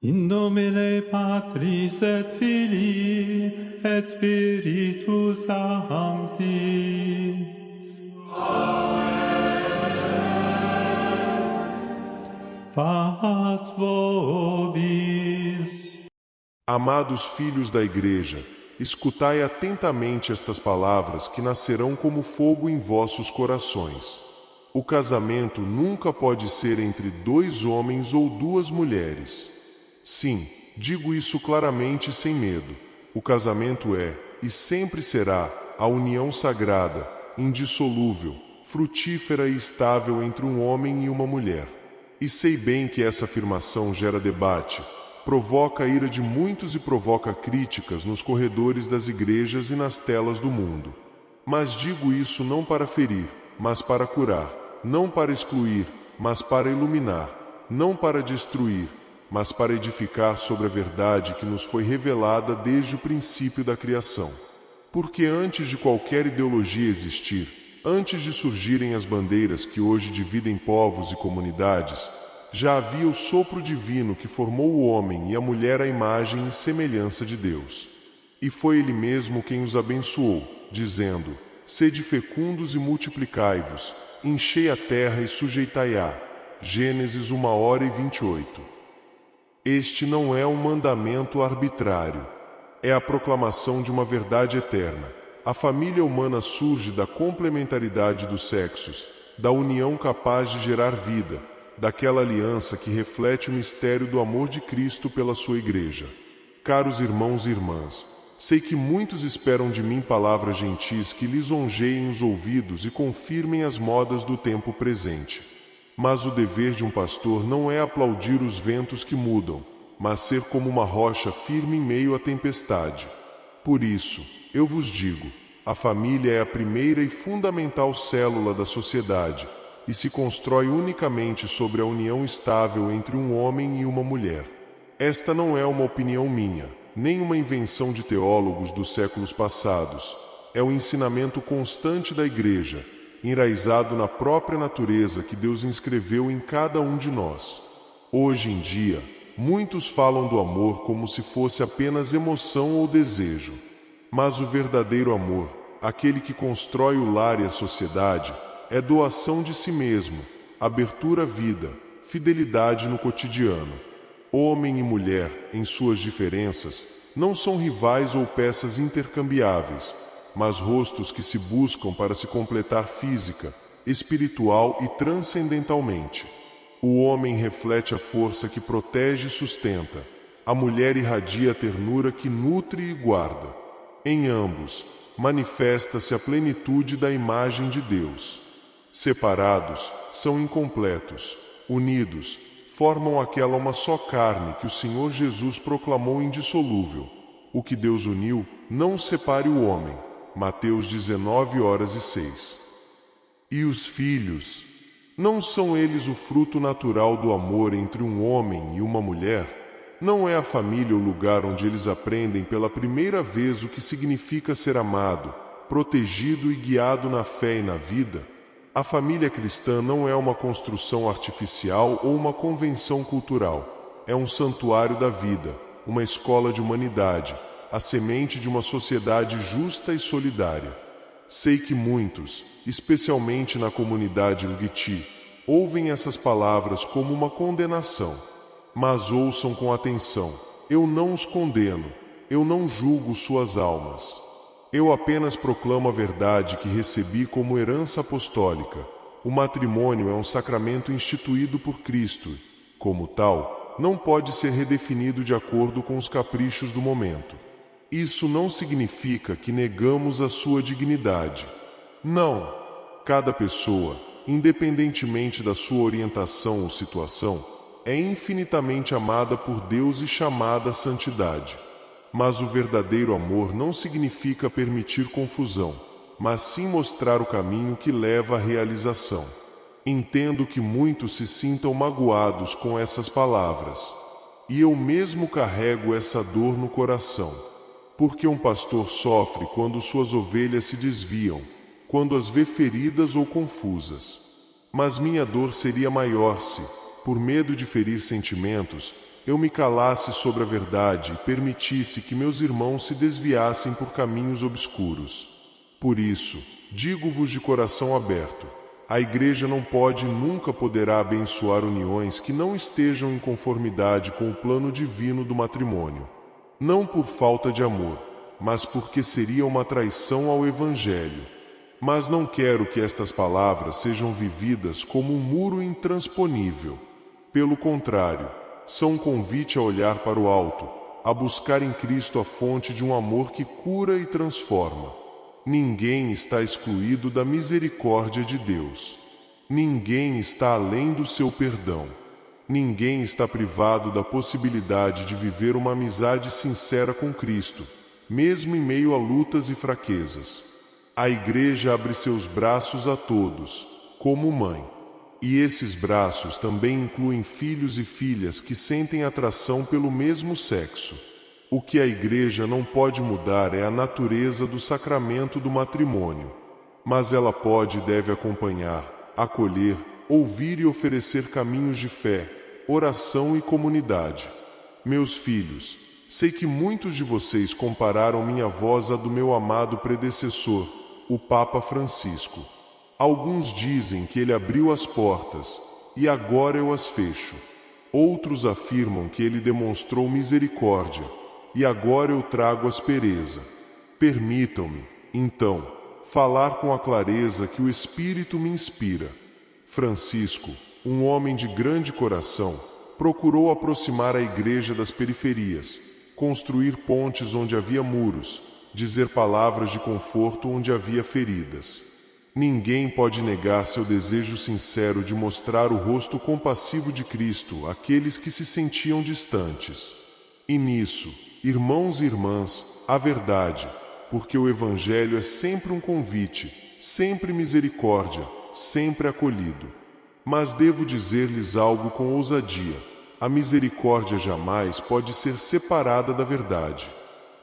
In nomine Patris et Filii et Spiritus Sancti. Paz vobis. Amados filhos da Igreja, escutai atentamente estas palavras que nascerão como fogo em vossos corações. O casamento nunca pode ser entre 2 homens ou 2 mulheres. Sim, digo isso claramente e sem medo. O casamento é, e sempre será, a união sagrada, indissolúvel, frutífera e estável entre um homem e uma mulher. E sei bem que essa afirmação gera debate, provoca a ira de muitos e provoca críticas nos corredores das igrejas e nas telas do mundo. Mas digo isso não para ferir, mas para curar, não para excluir, mas para iluminar, não para destruir, mas para edificar sobre a verdade que nos foi revelada desde o princípio da criação. Porque antes de qualquer ideologia existir, antes de surgirem as bandeiras que hoje dividem povos e comunidades, já havia o sopro divino que formou o homem e a mulher à imagem e semelhança de Deus. E foi Ele mesmo quem os abençoou, dizendo: Sede fecundos e multiplicai-vos, enchei a terra e sujeitai-a. Gênesis 1h28. Este não é um mandamento arbitrário. É a proclamação de uma verdade eterna. A família humana surge da complementaridade dos sexos, da união capaz de gerar vida, daquela aliança que reflete o mistério do amor de Cristo pela sua Igreja. Caros irmãos e irmãs, sei que muitos esperam de mim palavras gentis que lisonjeiem os ouvidos e confirmem as modas do tempo presente. Mas o dever de um pastor não é aplaudir os ventos que mudam, mas ser como uma rocha firme em meio à tempestade. Por isso, eu vos digo, a família é a primeira e fundamental célula da sociedade e se constrói unicamente sobre a união estável entre um homem e uma mulher. Esta não é uma opinião minha, nem uma invenção de teólogos dos séculos passados. É o ensinamento constante da Igreja, enraizado na própria natureza que Deus inscreveu em cada um de nós. Hoje em dia, muitos falam do amor como se fosse apenas emoção ou desejo. Mas o verdadeiro amor, aquele que constrói o lar e a sociedade, é doação de si mesmo, abertura à vida, fidelidade no cotidiano. Homem e mulher, em suas diferenças, não são rivais ou peças intercambiáveis, mas rostos que se buscam para se completar física, espiritual e transcendentalmente. O homem reflete a força que protege e sustenta. A mulher irradia a ternura que nutre e guarda. Em ambos, manifesta-se a plenitude da imagem de Deus. Separados, são incompletos. Unidos, formam aquela uma só carne que o Senhor Jesus proclamou indissolúvel. O que Deus uniu, não separe o homem. Mateus 19h06. E os filhos? Não são eles o fruto natural do amor entre um homem e uma mulher? Não é a família o lugar onde eles aprendem pela primeira vez o que significa ser amado, protegido e guiado na fé e na vida? A família cristã não é uma construção artificial ou uma convenção cultural. É um santuário da vida, uma escola de humanidade, a semente de uma sociedade justa e solidária. Sei que muitos, especialmente na comunidade LGBT, ouvem essas palavras como uma condenação. Mas ouçam com atenção. Eu não os condeno, eu não julgo suas almas. Eu apenas proclamo a verdade que recebi como herança apostólica. O matrimônio é um sacramento instituído por Cristo e, como tal, não pode ser redefinido de acordo com os caprichos do momento. Isso não significa que negamos a sua dignidade. Não. Cada pessoa, independentemente da sua orientação ou situação, é infinitamente amada por Deus e chamada à santidade. Mas o verdadeiro amor não significa permitir confusão, mas sim mostrar o caminho que leva à realização. Entendo que muitos se sintam magoados com essas palavras. E eu mesmo carrego essa dor no coração. Porque um pastor sofre quando suas ovelhas se desviam, quando as vê feridas ou confusas. Mas minha dor seria maior se, por medo de ferir sentimentos, eu me calasse sobre a verdade e permitisse que meus irmãos se desviassem por caminhos obscuros. Por isso, digo-vos de coração aberto, a Igreja não pode e nunca poderá abençoar uniões que não estejam em conformidade com o plano divino do matrimônio. Não por falta de amor, mas porque seria uma traição ao Evangelho. Mas não quero que estas palavras sejam vividas como um muro intransponível. Pelo contrário, são um convite a olhar para o alto, a buscar em Cristo a fonte de um amor que cura e transforma. Ninguém está excluído da misericórdia de Deus. Ninguém está além do seu perdão. Ninguém está privado da possibilidade de viver uma amizade sincera com Cristo, mesmo em meio a lutas e fraquezas. A Igreja abre seus braços a todos, como mãe. E esses braços também incluem filhos e filhas que sentem atração pelo mesmo sexo. O que a Igreja não pode mudar é a natureza do sacramento do matrimônio. Mas ela pode e deve acompanhar, acolher, ouvir e oferecer caminhos de fé, oração e comunidade. Meus filhos, sei que muitos de vocês compararam minha voz à do meu amado predecessor, o Papa Francisco. Alguns dizem que ele abriu as portas, e agora eu as fecho. Outros afirmam que ele demonstrou misericórdia, e agora eu trago aspereza. Permitam-me, então, falar com a clareza que o Espírito me inspira. Francisco, um homem de grande coração, procurou aproximar a Igreja das periferias, construir pontes onde havia muros, dizer palavras de conforto onde havia feridas. Ninguém pode negar seu desejo sincero de mostrar o rosto compassivo de Cristo àqueles que se sentiam distantes. E nisso, irmãos e irmãs, a verdade, porque o Evangelho é sempre um convite, sempre misericórdia, sempre acolhido. Mas devo dizer-lhes algo com ousadia: a misericórdia jamais pode ser separada da verdade.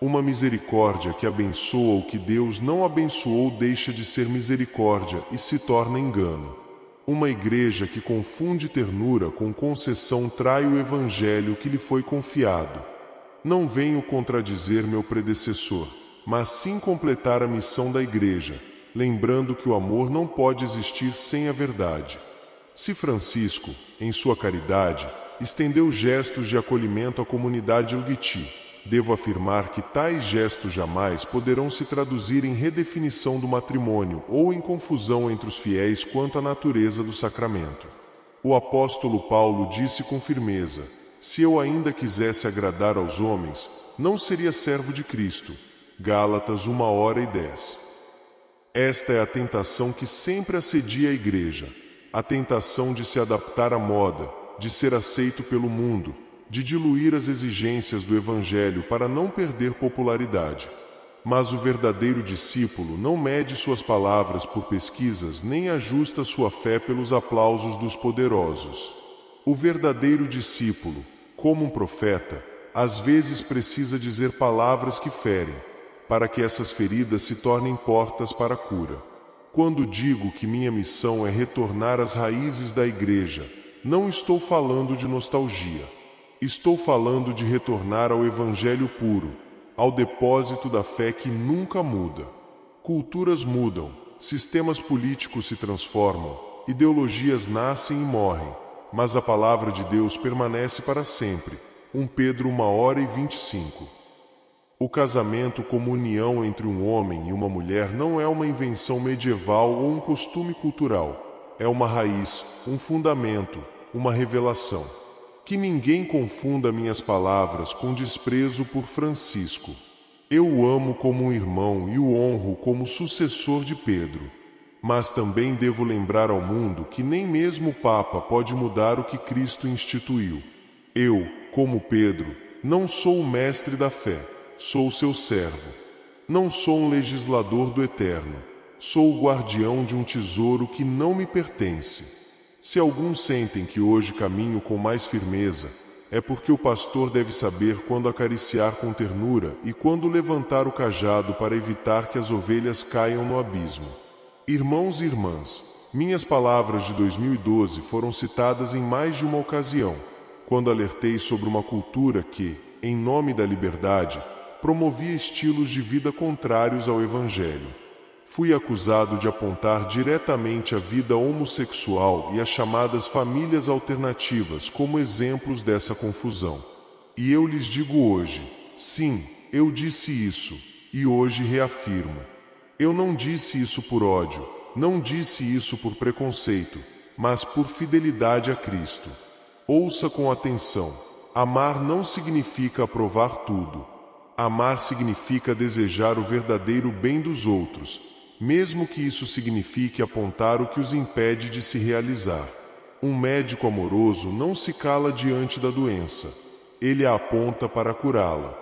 Uma misericórdia que abençoa o que Deus não abençoou deixa de ser misericórdia e se torna engano. Uma igreja que confunde ternura com concessão trai o Evangelho que lhe foi confiado. Não venho contradizer meu predecessor, mas sim completar a missão da igreja, lembrando que o amor não pode existir sem a verdade. Se Francisco, em sua caridade, estendeu gestos de acolhimento à comunidade Elguiti, devo afirmar que tais gestos jamais poderão se traduzir em redefinição do matrimônio ou em confusão entre os fiéis quanto à natureza do sacramento. O apóstolo Paulo disse com firmeza: se eu ainda quisesse agradar aos homens, não seria servo de Cristo. Gálatas 1:10. Esta é a tentação que sempre assedia a igreja, a tentação de se adaptar à moda, de ser aceito pelo mundo, de diluir as exigências do Evangelho para não perder popularidade. Mas o verdadeiro discípulo não mede suas palavras por pesquisas nem ajusta sua fé pelos aplausos dos poderosos. O verdadeiro discípulo, como um profeta, às vezes precisa dizer palavras que ferem, para que essas feridas se tornem portas para a cura. Quando digo que minha missão é retornar às raízes da Igreja, não estou falando de nostalgia. Estou falando de retornar ao Evangelho puro, ao depósito da fé que nunca muda. Culturas mudam, sistemas políticos se transformam, ideologias nascem e morrem, mas a palavra de Deus permanece para sempre. 1 Pedro 1:25. O casamento como união entre um homem e uma mulher não é uma invenção medieval ou um costume cultural. É uma raiz, um fundamento, uma revelação. Que ninguém confunda minhas palavras com desprezo por Francisco. Eu o amo como um irmão e o honro como sucessor de Pedro. Mas também devo lembrar ao mundo que nem mesmo o Papa pode mudar o que Cristo instituiu. Eu, como Pedro, não sou o mestre da fé, sou seu servo. Não sou um legislador do Eterno, sou o guardião de um tesouro que não me pertence. Se alguns sentem que hoje caminho com mais firmeza, é porque o pastor deve saber quando acariciar com ternura e quando levantar o cajado para evitar que as ovelhas caiam no abismo. Irmãos e irmãs, minhas palavras de 2012 foram citadas em mais de uma ocasião, quando alertei sobre uma cultura que, em nome da liberdade, promovia estilos de vida contrários ao Evangelho. Fui acusado de apontar diretamente a vida homossexual e as chamadas famílias alternativas como exemplos dessa confusão. E eu lhes digo hoje, sim, eu disse isso, e hoje reafirmo. Eu não disse isso por ódio, não disse isso por preconceito, mas por fidelidade a Cristo. Ouça com atenção. Amar não significa aprovar tudo. Amar significa desejar o verdadeiro bem dos outros, mesmo que isso signifique apontar o que os impede de se realizar. Um médico amoroso não se cala diante da doença. Ele a aponta para curá-la.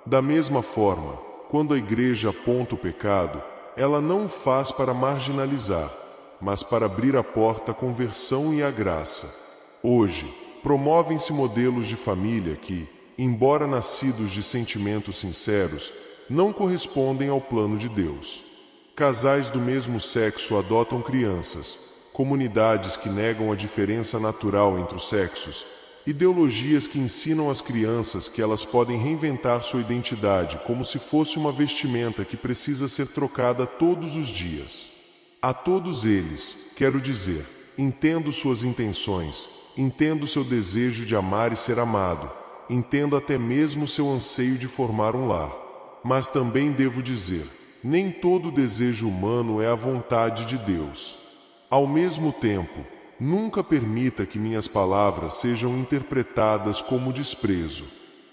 Da mesma forma, quando a igreja aponta o pecado, ela não o faz para marginalizar, mas para abrir a porta à conversão e à graça. Hoje, promovem-se modelos de família que, embora nascidos de sentimentos sinceros, não correspondem ao plano de Deus. Casais do mesmo sexo adotam crianças, comunidades que negam a diferença natural entre os sexos, ideologias que ensinam às crianças que elas podem reinventar sua identidade como se fosse uma vestimenta que precisa ser trocada todos os dias. A todos eles, quero dizer, entendo suas intenções, entendo seu desejo de amar e ser amado, entendo até mesmo seu anseio de formar um lar. Mas também devo dizer, nem todo desejo humano é a vontade de Deus. Ao mesmo tempo, nunca permita que minhas palavras sejam interpretadas como desprezo.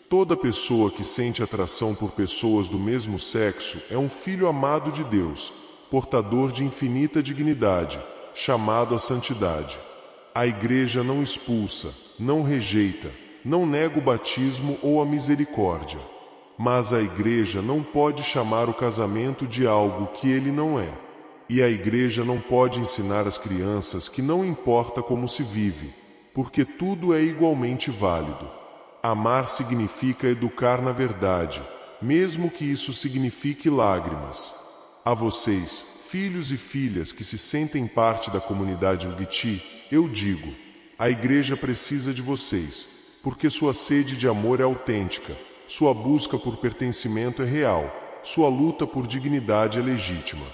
Toda pessoa que sente atração por pessoas do mesmo sexo é um filho amado de Deus, portador de infinita dignidade, chamado à santidade. A igreja não expulsa, não rejeita, não nega o batismo ou a misericórdia. Mas a igreja não pode chamar o casamento de algo que ele não é. E a igreja não pode ensinar às crianças que não importa como se vive, porque tudo é igualmente válido. Amar significa educar na verdade, mesmo que isso signifique lágrimas. A vocês, filhos e filhas que se sentem parte da comunidade LGBT, eu digo, a igreja precisa de vocês, porque sua sede de amor é autêntica, sua busca por pertencimento é real, sua luta por dignidade é legítima.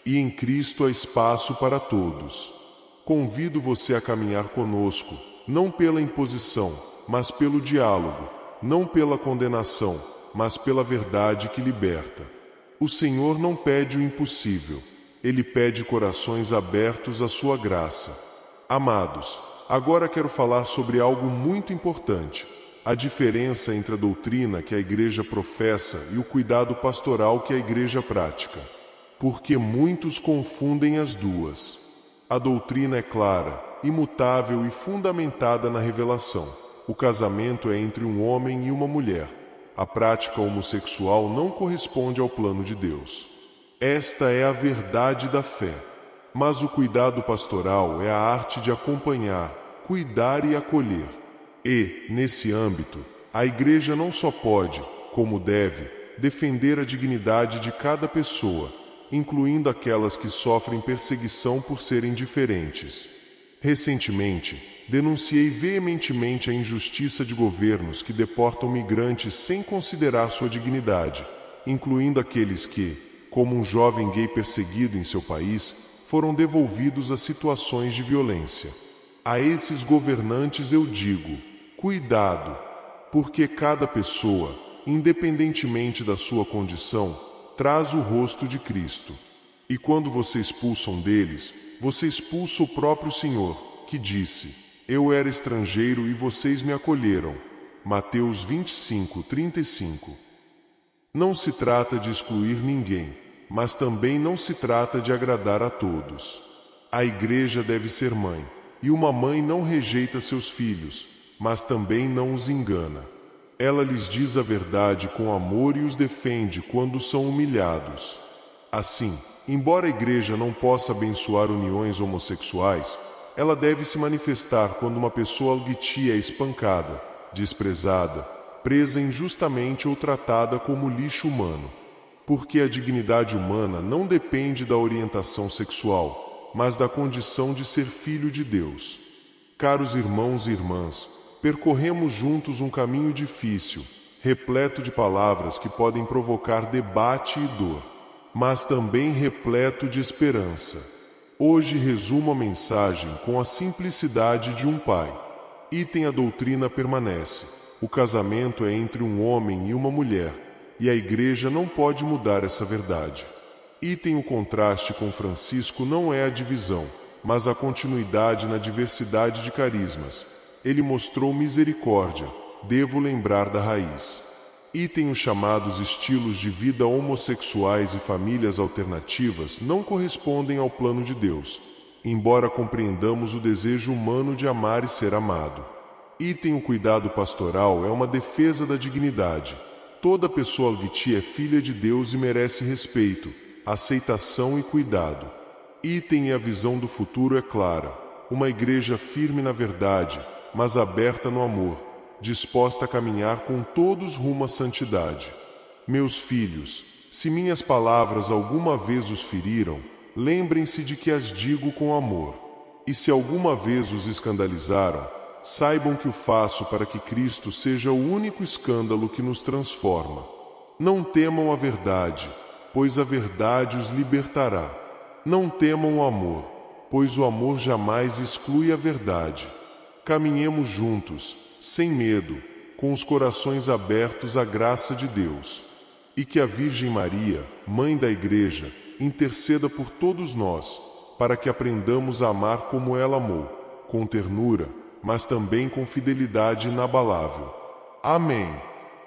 E em Cristo há espaço para todos. Convido você a caminhar conosco, não pela imposição, mas pelo diálogo, não pela condenação, mas pela verdade que liberta. O Senhor não pede o impossível, Ele pede corações abertos à sua graça. Amados, agora quero falar sobre algo muito importante, a diferença entre a doutrina que a igreja professa e o cuidado pastoral que a igreja pratica. Porque muitos confundem as duas. A doutrina é clara, imutável e fundamentada na revelação. O casamento é entre um homem e uma mulher. A prática homossexual não corresponde ao plano de Deus. Esta é a verdade da fé. Mas o cuidado pastoral é a arte de acompanhar, cuidar e acolher. E, nesse âmbito, a igreja não só pode, como deve, defender a dignidade de cada pessoa, incluindo aquelas que sofrem perseguição por serem diferentes. Recentemente, denunciei veementemente a injustiça de governos que deportam migrantes sem considerar sua dignidade, incluindo aqueles que, como um jovem gay perseguido em seu país, foram devolvidos a situações de violência. A esses governantes eu digo, cuidado, porque cada pessoa, independentemente da sua condição, traz o rosto de Cristo. E quando você expulsa um deles, você expulsa o próprio Senhor, que disse, eu era estrangeiro e vocês me acolheram. Mateus 25:35. Não se trata de excluir ninguém, mas também não se trata de agradar a todos. A igreja deve ser mãe, e uma mãe não rejeita seus filhos, mas também não os engana. Ela lhes diz a verdade com amor e os defende quando são humilhados. Assim, embora a igreja não possa abençoar uniões homossexuais, ela deve se manifestar quando uma pessoa LGBT é espancada, desprezada, presa injustamente ou tratada como lixo humano. Porque a dignidade humana não depende da orientação sexual, mas da condição de ser filho de Deus. Caros irmãos e irmãs, percorremos juntos um caminho difícil, repleto de palavras que podem provocar debate e dor, mas também repleto de esperança. Hoje resumo a mensagem com a simplicidade de um pai. A doutrina permanece. O casamento é entre um homem e uma mulher, e a Igreja não pode mudar essa verdade. O contraste com Francisco não é a divisão, mas a continuidade na diversidade de carismas. Ele mostrou misericórdia, devo lembrar da raiz. Os chamados estilos de vida homossexuais e famílias alternativas não correspondem ao plano de Deus, embora compreendamos o desejo humano de amar e ser amado. O cuidado pastoral é uma defesa da dignidade. Toda pessoa LGBT é filha de Deus e merece respeito, aceitação e cuidado. A visão do futuro é clara. Uma igreja firme na verdade, mas aberta no amor, disposta a caminhar com todos rumo à santidade. Meus filhos, se minhas palavras alguma vez os feriram, lembrem-se de que as digo com amor. E se alguma vez os escandalizaram, saibam que o faço para que Cristo seja o único escândalo que nos transforma. Não temam a verdade, pois a verdade os libertará. Não temam o amor, pois o amor jamais exclui a verdade. Caminhemos juntos, sem medo, com os corações abertos à graça de Deus. E que a Virgem Maria, Mãe da Igreja, interceda por todos nós, para que aprendamos a amar como ela amou, com ternura, mas também com fidelidade inabalável. Amém.